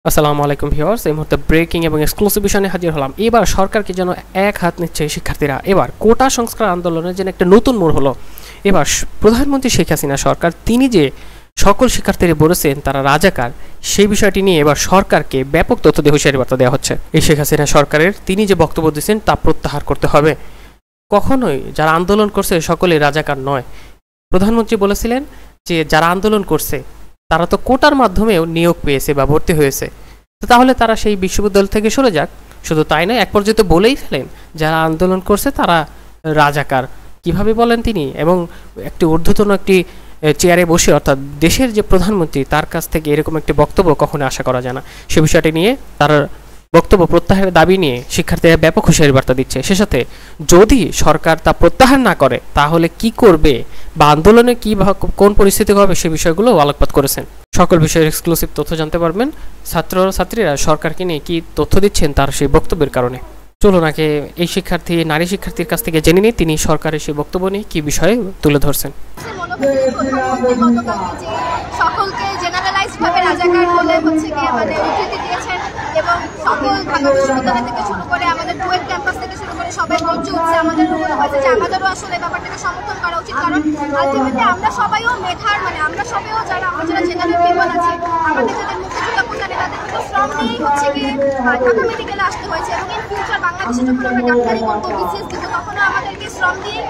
আসসালামু আলাইকুম ভিউয়ার্স, এই মুহূর্তে ব্রেকিং এবং এক্সক্লুসিভ বিষয় নিয়ে হাজির হলাম। এবার সরকারকে যেন এক হাত নিচ্ছে শিক্ষার্থীরা। এবার কোটা সংস্কার আন্দোলনের যেন একটা নতুন মোড় হলো। এবার প্রধানমন্ত্রী শেখ হাসিনা সরকার তিনি যে সকল শিক্ষার্থীরা বলেছেন তারা রাজাকার, সেই বিষয়টি নিয়ে এবার সরকারকে ব্যাপক তথ্য দিয়ে হুঁশিয়ারি বার্তা দেওয়া হচ্ছে। এই শেখ হাসিনা সরকারের তিনি যে বক্তব্য দিচ্ছেন তা প্রত্যাহার করতে হবে। কখনোই যারা আন্দোলন করছে সকলেই রাজাকার নয়। প্রধানমন্ত্রী বলেছিলেন যে যারা আন্দোলন করছে তারা তো কোটার মাধ্যমেও নিয়োগ পেয়েছে বা ভর্তি হয়েছে, তো তাহলে তারা সেই বিশ্ববিদ্যালয় থেকে সরে যাক। শুধু তাই নয়, এক পর্যায়ে তো বলেই ফেলেন যারা আন্দোলন করছে তারা রাজাকার। কিভাবে বলেন তিনি, এবং একটি ঊর্ধ্বতন একটি চেয়ারে বসে অর্থাৎ দেশের যে প্রধানমন্ত্রী তার কাছ থেকে এরকম একটি বক্তব্য কখনো আশা করা যায় না। সে বিষয়টি নিয়ে তার বক্তব্য প্রত্যাহারের দাবি নিয়ে শিক্ষার্থীরা ব্যাপক হুঁশিয়ারি বার্তা দিচ্ছে। সে সাথে যদি সরকার তা প্রত্যাহার না করে তাহলে কি করবে বা আন্দোলনে কি বা কোন পরিস্থিতি হবে সে বিষয়গুলো আলোকপাত করেছেন। সকল বিষয়ের এক্সক্লুসিভ তথ্য জানতে পারবেন ছাত্রীরা সরকারকে নিয়ে কি তথ্য দিচ্ছেন তার সেই বক্তব্যের কারণে। চলুন আগে এই নারী শিক্ষার্থীর কাছ থেকে জেনে নিই তিনি সরকারের সেই বক্তব্য নিয়ে কি বিষয়ে তুলে ধরছেন। সকলকে জেনারেলাইজড ভাবে রাজাকার বলে মানে উদ্ধৃতি দিয়েছেন এবং সকল ঢাকা বিশ্ববিদ্যালয় থেকে শুরু করে আমাদের টুয়েলভ ক্যাম্পাস থেকে শুরু করে সবাই গর্জে উঠছে। আমাদের মনে হয়েছে যে আমাদেরও আসলে ব্যাপারটাকে সমর্থন করা উচিত, কারণ আলটিমেটলি আমরা সবাইও মেধার আমরা সবাইও যারা জেনারেল পিপল আছি, আমাদের যাদের মুক্তিযোদ্ধা কোটারে তাদের কিন্তু শ্রম নিয়েই গিয়ে ঢাকা মেডিকেলে আসতে হয়েছে এবং ইন ফিউচার বাংলাদেশে যখন আমরা ডাক্তারি করবো, বিসিএস দেবো, তখনও আমাদেরকে শ্রম দিয়েই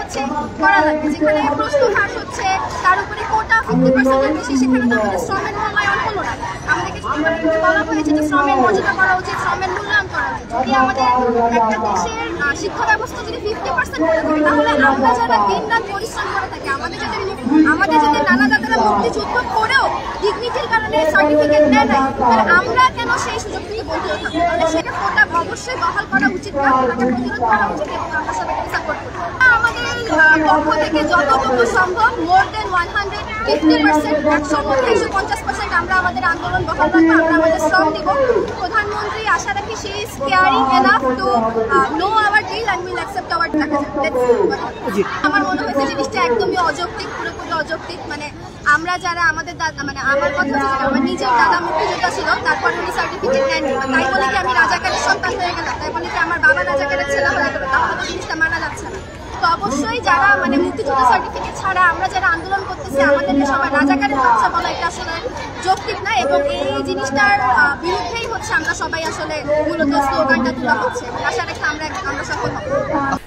করা লাগবে। যেখানে প্রশ্ন ফাঁস হচ্ছে তার উপরে কোটা 50% বেশি, সেখানে তো আমাদের শ্রমের মূল্যায়ন হলো না। আমাদেরকে বলা হয়েছে যে শ্রমের মর্যাদা করা উচিত, শ্রমের মূল্যায়ন করা উচিত। যদি আমাদের একটা দেশের শিক্ষা ব্যবস্থা যদি 50% করে থাকে, তাহলে আমরা যারা দিন রাত পরিশ্রম করে থাকি, আমাদের যাদের নানা দাদারা মুক্তিযুদ্ধ করেও ডিগনিটির কারণে সার্টিফিকেট দেয় নাই, তাহলে আমরা কেন সেই সুযোগ থেকে বঞ্চিত থাকবো? তাহলে সেটা কোটা অবশ্যই বহাল করা উচিত, না কোটাকে প্রতিরোধ করা উচিত এবং আমরা সবাইকে সাপোর্ট করি। আমাদের পক্ষ থেকে যতটুকু সম্ভব মোর দেন 150%, 100 মধ্যে 150% আমরা আমাদের আন্দোলন বহাল রাখবো, আমরা আমাদের শ্রম দিব। প্রধানমন্ত্রী আশা রাখি সে is caring enough to know our deal and will accept our. আমার মনে হয়েছে জিনিসটা একদমই অযৌক্তিক, পুরোপুরি অযৌক্তিক। আমরা যারা আমাদের আমার কথা হচ্ছে আমার নিজের দাদা মুক্তিযোদ্ধা ছিল, তারপর উনি সার্টিফিকেট নেননি, তাই বলে কি আমি রাজাকারের সন্তান হয়ে গেলাম, তাই বলে কি আমার বাবা রাজাকারের ছেলে হয়ে গেল, তাহলে তো জিনিসটা মানা যাচ্ছে না। তো অবশ্যই যারা মুক্তিযুদ্ধ সার্টিফিকেট ছাড়া আমরা যারা আন্দোলন করতেছি আমাদেরকে সবাই রাজাকারের বাচ্চা বলা এটা আসলে যৌক্তিক না, এবং এই জিনিসটার বিরুদ্ধেই আমরা সবাই আসলে মূলত স্লোগানটা তোলা হচ্ছে এবং আশা রাখি আমরা সফল হব।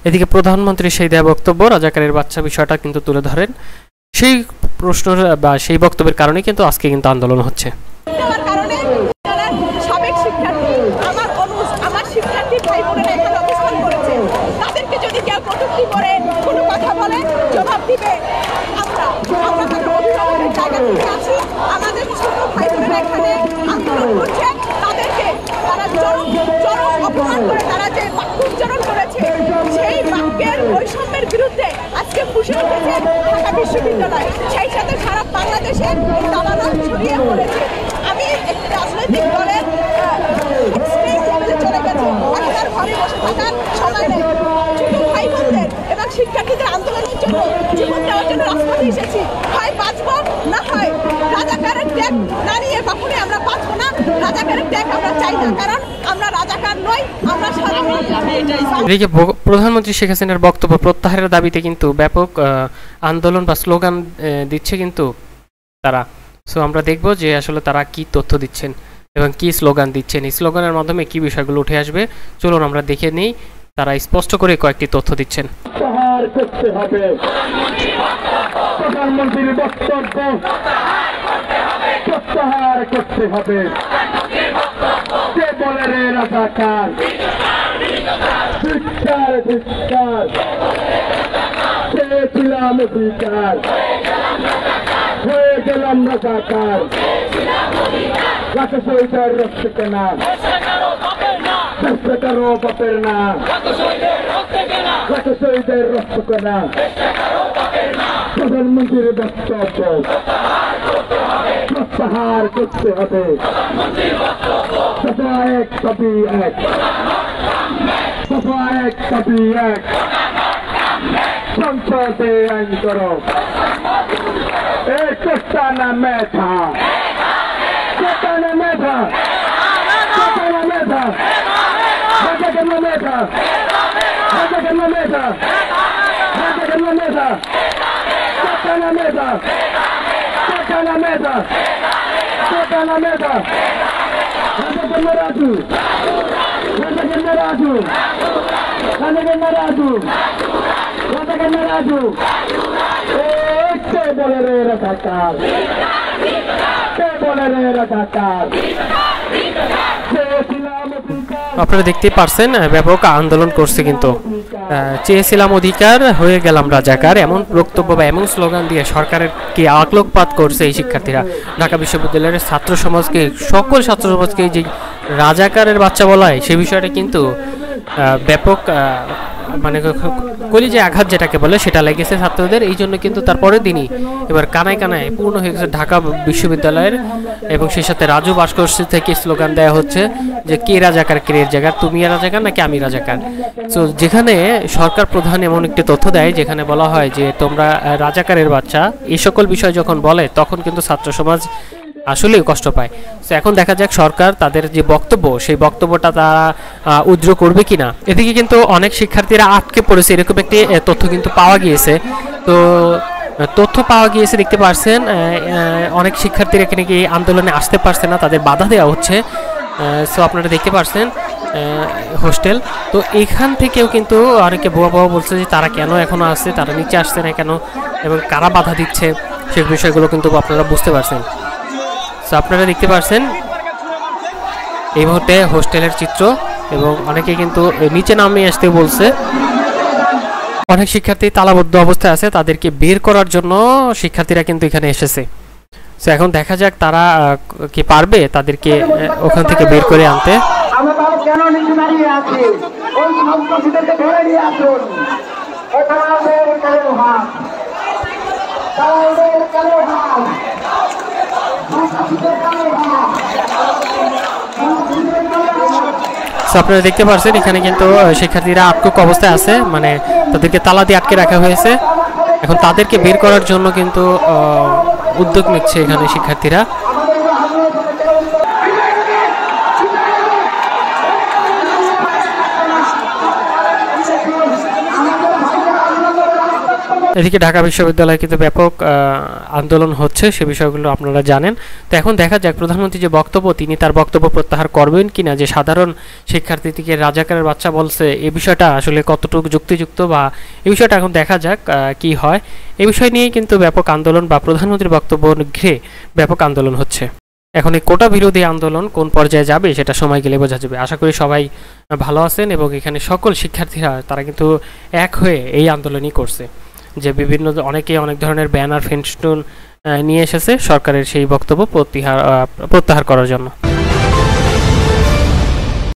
এদিকে প্রধানমন্ত্রী সেই দেয়া বক্তব্য রাজাকারের বাচ্চা বিষয়টা কিন্তু তুলে ধরেন। সেই প্রশ্ন বা সেই বক্তব্যের কারণে কিন্তু আজকে কিন্তু আন্দোলন হচ্ছে। আমাদের ছোট ভাই বোনেরা এখানে আন্দোলন করছে, তাদেরকে তারা চরম অপমান করে তারা যে বাক্য উচ্চারণ করেছে সেই বাক্যের বৈষম্যের বিরুদ্ধে আজকে ফুঁসে উঠেছে ঢাকা বিশ্ববিদ্যালয়, সেই সাথে সারা বাংলাদেশে এই দাবানল ছড়িয়ে পড়েছে। আমি একটি রাজনৈতিক দলের চলে গেছে, এখন আর ঘরে বসে থাকার সময় নেই। ছোট ভাই বোনদের এবং শিক্ষার্থীদের আন্দোলনের জন্য জীবন দেওয়ার জন্য রাজপথে এসেছি। হয় বাঁচবো না হয় রাজাকারের ট্যাগ না নিয়ে কখনোই আমরা বাঁচবো না। রাজাকারের ট্যাগ আমরা চাই না, কারণ আমরা রাজাকার নই, আমরা এদিকে প্রধানমন্ত্রী শেখ হাসিনার বক্তব্য প্রত্যাহারের দাবিতে কিন্তু ব্যাপক আন্দোলন বা স্লোগান দিচ্ছে কিন্তু তারা। সো আমরা দেখব যে আসলে তারা কি তথ্য দিচ্ছেন এবং কি স্লোগান দিচ্ছেন, এই স্লোগানের মাধ্যমে কি বিষয়গুলো উঠে আসবে। চলুন আমরা দেখে নিই তারা স্পষ্ট করে কয়েকটি তথ্য দিচ্ছেন। প্রধানমন্ত্রীর বক্তব্য প্রত্যাহার করতে হবে। কে বলে রে রাজাকার? ধিক্কার ধিক্কার, চেয়েছিলাম অধিকার, হয়ে গেলাম রাজাকার। রাখো শহীদের রক্ত কেনা, চেষ্টা করো বাপের না, রাখো শহীদের রক্ত কেনা। প্রধানমন্ত্রীর বক্তব্য প্রত্যাহার করতে হবে। সভা এক দাবি এক, সভা এক দাবি এক, সংসদে আইন করো। Sustana Meta. Sustana Meta. Sustana Meta. Sustana Meta. Sustana Meta. Sustana Meta. Sustana Meta. Sustana Meta. Sustana Meta. Sustana Raju. Sustana Raju. Sustana Raju. Sustana Raju. ¿Qué bolere ratakar? ¿Qué bolere ratakar? আপনারা দেখতে পারছেন ব্যাপক আন্দোলন করছে কিন্তু চেয়েছিলাম অধিকার হয়ে গেলাম রাজাকার এমন বক্তব্য বা এমন স্লোগান দিয়ে সরকারের কি আলোকপাত করছে এই শিক্ষার্থীরা ঢাকা বিশ্ববিদ্যালয়ের ছাত্র সমাজকে সকল ছাত্র সমাজকে যে রাজাকারের বাচ্চা বলায় সেই বিষয়টা কিন্তু ব্যাপক মানে কলিজে আঘাত যেটাকে বলে সেটা লেগেছে ছাত্রদের এই জন্য কিন্তু তারপরের দিনই এবার কানায় কানায় পূর্ণ হয়ে গেছে ঢাকা বিশ্ববিদ্যালয়ের এবং সেই সাথে রাজু ভাস্কর্য থেকে স্লোগান দেওয়া হচ্ছে যে কে রাজাকার কে রাজাকার তুমি রাজাকার নাকি আমি রাজাকার। তো যেখানে সরকার প্রধান এমন একটি তথ্য দেয় যেখানে বলা হয় যে তোমরা রাজাকারের বাচ্চা এই সকল বিষয় যখন বলে তখন কিন্তু ছাত্র সমাজ আসলেই কষ্ট পায়। তো এখন দেখা যাক সরকার তাদের যে বক্তব্য সেই বক্তব্যটা তারা উদ্র করবে কিনা। এদিকে কিন্তু অনেক শিক্ষার্থীরা আটকে পড়েছে এরকম একটি তথ্য কিন্তু পাওয়া গিয়েছে। তো তথ্য পাওয়া গিয়েছে দেখতে পারছেন অনেক শিক্ষার্থীরা এখানে কি আন্দোলনে আসতে পারছে না তাদের বাধা দেওয়া হচ্ছে। সো আপনারা দেখতে পারছেন হোস্টেল তো এখান থেকেও কিন্তু অনেকে বোয়া বলছে যে তারা কেন এখনো আসছে তারা নিচে আসছে না কেন এবং কারা বাধা দিচ্ছে সেই বিষয়গুলো কিন্তু আপনারা বুঝতে পারছেন। আপনারা দেখতে পাচ্ছেন এই মুহূর্তে হোস্টেলের চিত্র এবং অনেকে কিন্তু নিচে নামিয়ে আসতে বলছে। অনেক শিক্ষার্থী তালাবদ্ধ অবস্থায় আছে তাদেরকে বের করার জন্য শিক্ষার্থীরা কিন্তু এখানে এসেছে। তো এখন দেখা যাক তারা কি পারবে তাদেরকে ওখান থেকে বের করে আনতে। আমরা তাহলে কেন নিচে দাঁড়িয়ে আছি ওই সন্ত্রাসীদেরকে ধরে নিয়ে আসুন ওদের কালো হাত ওদের কালো হাত আপনারা দেখতে পাচ্ছেন এখানে কিন্তু শিক্ষার্থীরা আটক অবস্থায় আছে মানে তাদেরকে তালা দিয়ে আটকে রাখা হয়েছে। এখন তাদেরকে বের করার জন্য কিন্তু উদ্যোগ নিচ্ছে এখানে শিক্ষার্থীরা। এদিকে ঢাকা বিশ্ববিদ্যালয়ে কিন্তু ব্যাপক আন্দোলন হচ্ছে সে বিষয়গুলো আপনারা জানেন। তো এখন দেখা যাক প্রধানমন্ত্রী যে বক্তব্য তিনি তার বক্তব্য প্রত্যাহার করবেন কিনা যে সাধারণ শিক্ষার্থীকে রাজাকারের বাচ্চা বলছে এই বিষয়টা আসলে কতটুকু যুক্তিযুক্ত বা এই বিষয়টা এখন দেখা যাক কি হয়। এই বিষয় নিয়ে কিন্তু ব্যাপক আন্দোলন বা প্রধানমন্ত্রীর বক্তব্য ঘিরে ব্যাপক আন্দোলন হচ্ছে। এখন এই কোটা বিরোধী আন্দোলন কোন পর্যায়ে যাবে সেটা সময় গেলে বোঝা যাবে। আশা করি সবাই ভালো আছেন এবং এখানে সকল শিক্ষার্থীরা তারা কিন্তু এক হয়ে এই আন্দোলনই করছে যে বিভিন্ন অনেকে অনেক ধরনের ব্যানার ফেস্টুন নিয়ে এসেছে সরকারের সেই বক্তব্য প্রত্যাহার করার জন্য।